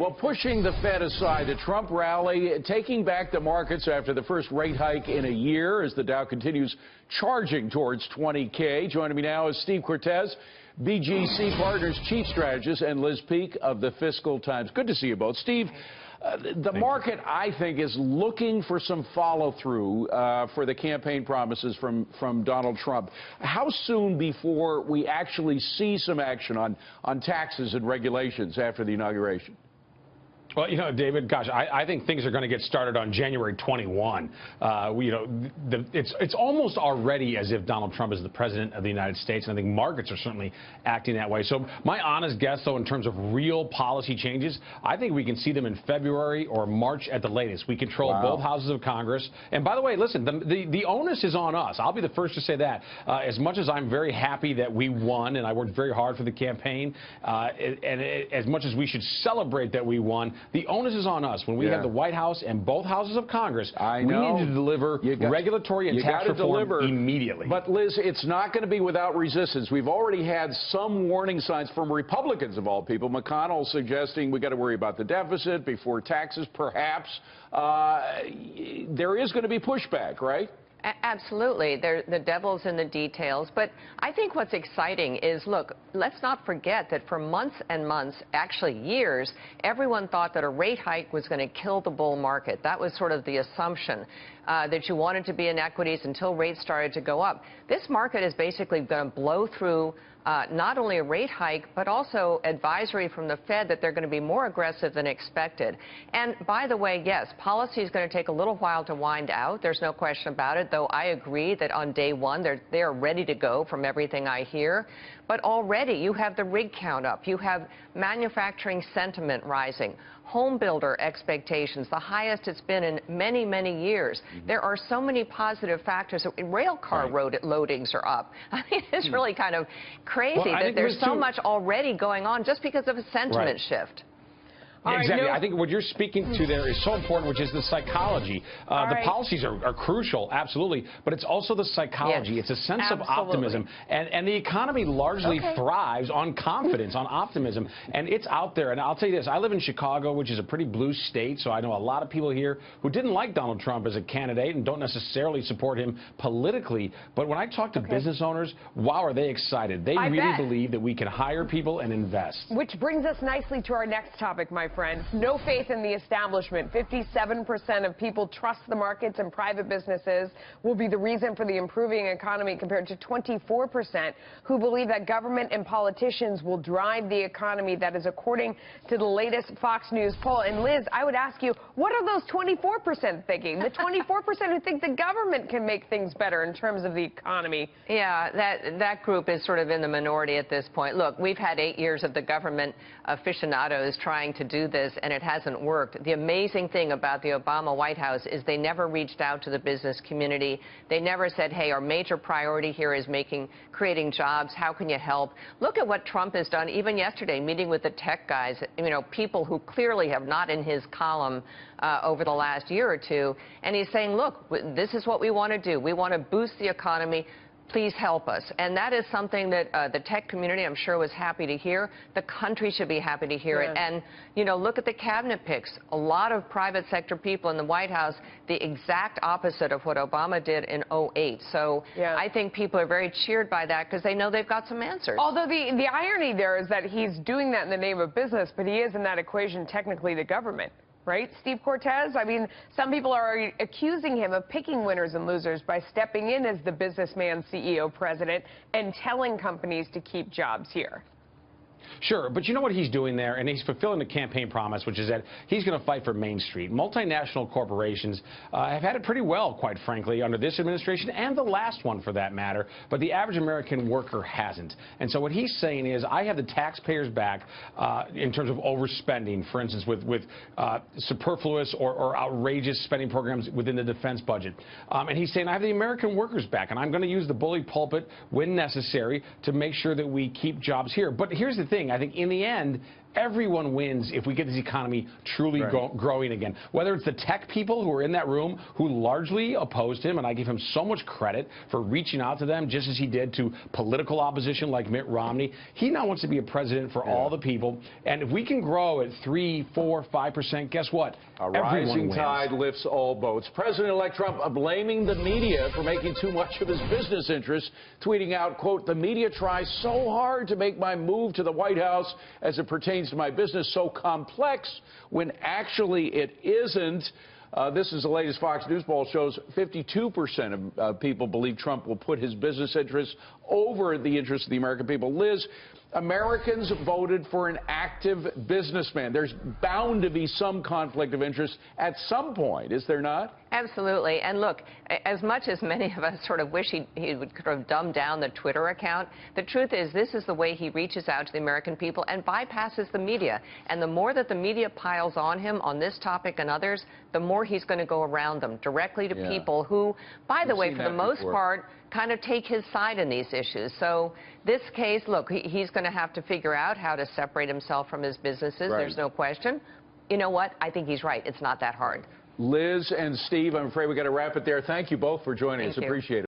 well, pushing the Fed aside, the Trump rally taking back the markets after the first rate hike in a year as the Dow continues charging towards 20K. Joining me now is Steve Cortes, BGC Partners Chief Strategist, and Liz Peek of the Fiscal Times. Good to see you both. Steve, the market, I think, is looking for some follow-through for the campaign promises from Donald Trump. How soon before we actually see some action on taxes and regulations after the inauguration? Well, you know, David, gosh, I think things are going to get started on January 21. It's almost already as if Donald Trump is the president of the United States, and I think markets are certainly acting that way. So my honest guess, though, in terms of real policy changes, I think we can see them in February or March at the latest. We control both houses of Congress. And by the way, listen, the onus is on us. I'll be the first to say that. As much as I'm very happy that we won, and I worked very hard for the campaign, and as much as we should celebrate that we won, the onus is on us. When we have the White House and both houses of Congress, we need to deliver regulatory and tax reform immediately. But, Liz, it's not going to be without resistance. We've already had some warning signs from Republicans, of all people. McConnell suggesting we got to worry about the deficit before taxes, perhaps. There is going to be pushback, right? Absolutely. The devil's in the details. But I think what's exciting is, look, let's not forget that for months and months, actually years, everyone thought that a rate hike was going to kill the bull market. That was sort of the assumption, that you wanted to be in equities until rates started to go up. This market is basically going to blow through not only a rate hike, but also advisory from the Fed that they're going to be more aggressive than expected. And by the way, yes, policy is going to take a little while to wind out. There's no question about it, though I agree that on day one, they're ready to go from everything I hear. But already you have the rig count up. You have manufacturing sentiment rising. Home builder expectations, the highest it's been in many, many years. There are so many positive factors. Rail car loadings are up. I mean, it's really kind of crazy that there's so much already going on just because of a sentiment shift. Exactly. I think what you're speaking to there is so important, which is the psychology. The policies are crucial, absolutely, but it's also the psychology. Yes, it's a sense of optimism. And the economy largely thrives on confidence, on optimism, and it's out there. And I'll tell you this, I live in Chicago, which is a pretty blue state, so I know a lot of people here who didn't like Donald Trump as a candidate and don't necessarily support him politically. But when I talk to business owners, wow, are they excited. They really believe that we can hire people and invest. Which brings us nicely to our next topic, my friends. No faith in the establishment. 57% of people trust the markets and private businesses will be the reason for the improving economy, compared to 24% who believe that government and politicians will drive the economy. That is according to the latest Fox News poll. And Liz, I would ask you, what are those 24% thinking? The 24% who think the government can make things better in terms of the economy. Yeah, that group is sort of in the minority at this point. Look, we've had 8 years of the government aficionados trying to do this, and it hasn't worked. The amazing thing about the Obama White House is they never reached out to the business community. They never said, hey, our major priority here is creating jobs. How can you help? Look at what Trump has done, even yesterday, meeting with the tech guys, you know, people who clearly have not in his column over the last year or two. And he's saying, look, this is what we want to do. We want to boost the economy. Please help us. And that is something that the tech community, I'm sure, was happy to hear. The country should be happy to hear it. And, you know, look at the cabinet picks. A lot of private sector people in the White House, the exact opposite of what Obama did in 2008. So I think people are very cheered by that because they know they've got some answers. Although the irony there is that he's doing that in the name of business, but he is in that equation technically the government. Right, Steve Cortes? I mean, some people are accusing him of picking winners and losers by stepping in as the businessman, CEO, president, and telling companies to keep jobs here. Sure, but you know what he's doing there, and he's fulfilling the campaign promise, which is that he's going to fight for Main Street. Multinational corporations have had it pretty well, quite frankly, under this administration and the last one, for that matter, but the average American worker hasn't. And so what he's saying is, I have the taxpayers back in terms of overspending, for instance, with superfluous or outrageous spending programs within the defense budget. And he's saying, I have the American workers back, and I'm going to use the bully pulpit when necessary to make sure that we keep jobs here. But here's the thing. I think in the end, everyone wins if we get this economy truly growing again. Whether it's the tech people who were in that room who largely opposed him, and I give him so much credit for reaching out to them just as he did to political opposition like Mitt Romney. He now wants to be a president for all the people. And if we can grow at 3, 4, 5%, guess what? A rising tide lifts all boats. President-elect Trump blaming the media for making too much of his business interests, tweeting out, quote, "The media tries so hard to make my move to the White House as it pertains to my business so complex when actually it isn't." This is the latest Fox News poll shows 52% of people believe Trump will put his business interests over the interests of the American people. Liz, Americans voted for an active businessman. There's bound to be some conflict of interest at some point, is there not? Absolutely. And look, as much as many of us sort of wish he would sort of dumb down the Twitter account, the truth is this is the way he reaches out to the American people and bypasses the media. And the more that the media piles on him on this topic and others, the more he's going to go around them directly to people who, by the way, for the most part, kind of take his side in these issues. So this case, look, he's going to have to figure out how to separate himself from his businesses. There's no question. You know what? I think he's right. It's not that hard. Liz and Steve, I'm afraid we got to wrap it there. Thank you both for joining us. Appreciate it.